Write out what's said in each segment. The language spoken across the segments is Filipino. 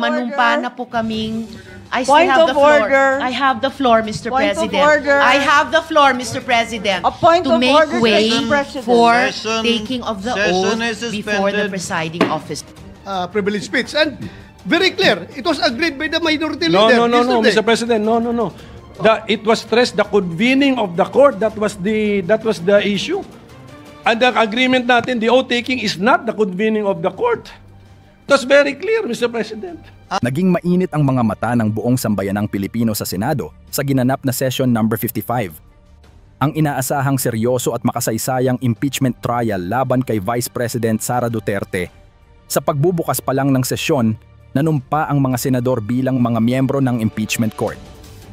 Manumpa na po kaming I still Point have of the floor. order. I have the floor, Mr. Point of President. order. I have the floor, Mr. President. A point to of make order, way Mr. President. for Session- taking of the session oath is before the suspended. presiding officer. Privilege speech. And very clear, it was agreed by the minority No, leader. no, yesterday. Mr. President, no. It was stressed the convening of the court. That was the issue. And the agreement natin, the oath taking is not the convening of the court. It was very clear, Mr. President. Naging mainit ang mga mata ng buong sambayanang Pilipino sa Senado sa ginanap na session number 55. Ang inaasahang seryoso at makasaysayang impeachment trial laban kay Vice President Sara Duterte. Sa pagbubukas pa lang ng sesyon, nanumpa ang mga senador bilang mga miyembro ng impeachment court.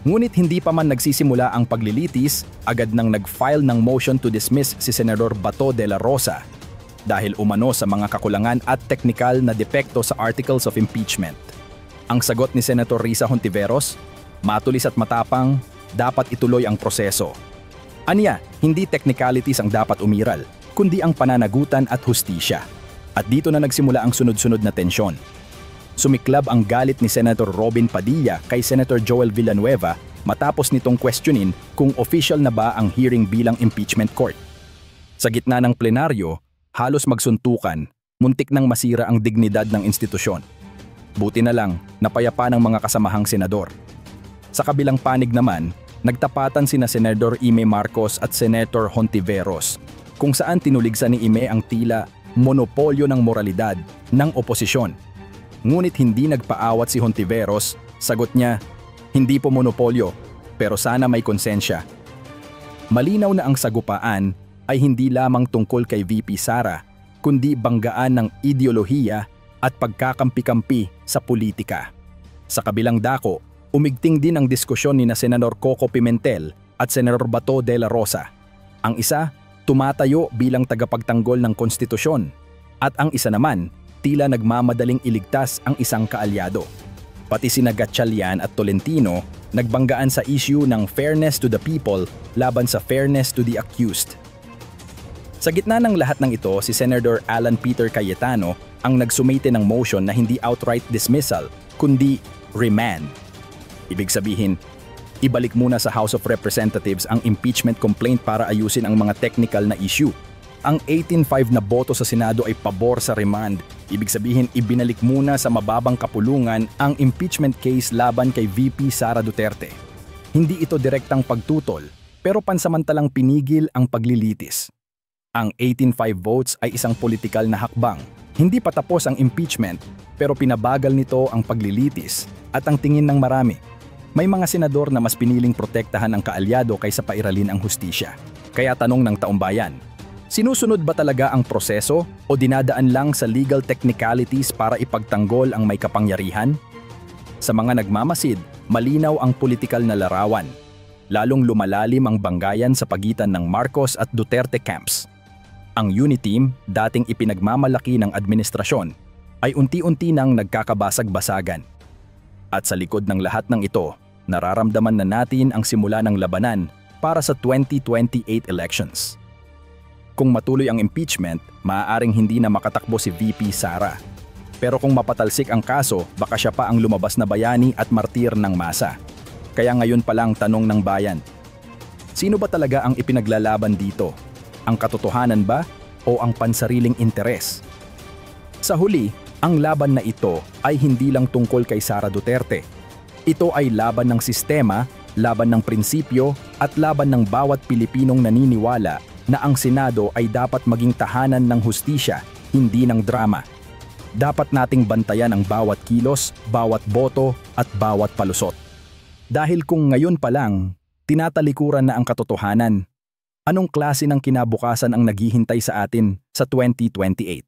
Ngunit hindi pa man nagsisimula ang paglilitis, agad nang nag-file ng motion to dismiss si Senador Bato de la Rosa dahil umano sa mga kakulangan at teknikal na depekto sa articles of impeachment. Ang sagot ni Senator Risa Hontiveros, matulis at matapang, dapat ituloy ang proseso. Aniya, hindi technicalities ang dapat umiral, kundi ang pananagutan at hustisya. At dito na nagsimula ang sunod-sunod na tensyon. Sumiklab ang galit ni Senator Robin Padilla kay Senator Joel Villanueva matapos nitong questionin kung official na ba ang hearing bilang impeachment court. Sa gitna ng plenaryo, halos magsuntukan, muntik nang masira ang dignidad ng institusyon. Buti na lang, napayapa ng mga kasamahang senador. Sa kabilang panig naman, nagtapatan sina Senador Ime Marcos at Senator Hontiveros, kung saan tinuligsa ni Ime ang tila monopolyo ng moralidad ng oposisyon. Ngunit hindi nagpaawat si Hontiveros, sagot niya, hindi po monopolyo, pero sana may konsensya. Malinaw na ang sagupaan ay hindi lamang tungkol kay VP Sara, kundi banggaan ng ideolohiya at pagkakampi-kampi sa politika. Sa kabilang dako, umigting din ang diskusyon ni Senador Coco Pimentel at Senador Bato de la Rosa. Ang isa, tumatayo bilang tagapagtanggol ng konstitusyon, at ang isa naman, tila nagmamadaling iligtas ang isang kaalyado. Pati sina Gatchalian at Tolentino nagbanggaan sa issue ng fairness to the people laban sa fairness to the accused. Sa gitna ng lahat ng ito, si Senator Alan Peter Cayetano ang nagsumite ng motion na hindi outright dismissal, kundi remand. Ibig sabihin, ibalik muna sa House of Representatives ang impeachment complaint para ayusin ang mga technical na issue. Ang 18-5 na boto sa Senado ay pabor sa remand. Ibig sabihin, ibinalik muna sa mababang kapulungan ang impeachment case laban kay VP Sara Duterte. Hindi ito direktang pagtutol, pero pansamantalang pinigil ang paglilitis. Ang 18-5 votes ay isang politikal na hakbang. Hindi pa tapos ang impeachment, pero pinabagal nito ang paglilitis at ang tingin ng marami. May mga senador na mas piniling protektahan ang kaalyado kaysa pairalin ang hustisya. Kaya tanong ng taumbayan, sinusunod ba talaga ang proseso o dinadaan lang sa legal technicalities para ipagtanggol ang may kapangyarihan? Sa mga nagmamasid, malinaw ang politikal na larawan. Lalong lumalalim ang banggayan sa pagitan ng Marcos at Duterte camps. Ang Uniteam, dating ipinagmamalaki ng administrasyon, ay unti-unti nang nagkakabasag-basagan. At sa likod ng lahat ng ito, nararamdaman na natin ang simula ng labanan para sa 2028 elections. Kung matuloy ang impeachment, maaaring hindi na makatakbo si VP Sara. Pero kung mapatalsik ang kaso, baka siya pa ang lumabas na bayani at martir ng masa. Kaya ngayon pa lang tanong ng bayan, sino ba talaga ang ipinaglalaban dito? Ang katotohanan ba o ang pansariling interes? Sa huli, ang laban na ito ay hindi lang tungkol kay Sara Duterte. Ito ay laban ng sistema, laban ng prinsipyo at laban ng bawat Pilipinong naniniwala na ang Senado ay dapat maging tahanan ng hustisya, hindi ng drama. Dapat nating bantayan ang bawat kilos, bawat boto at bawat palusot. Dahil kung ngayon pa lang, tinatalikuran na ang katotohanan, anong klase ng kinabukasan ang naghihintay sa atin sa 2028?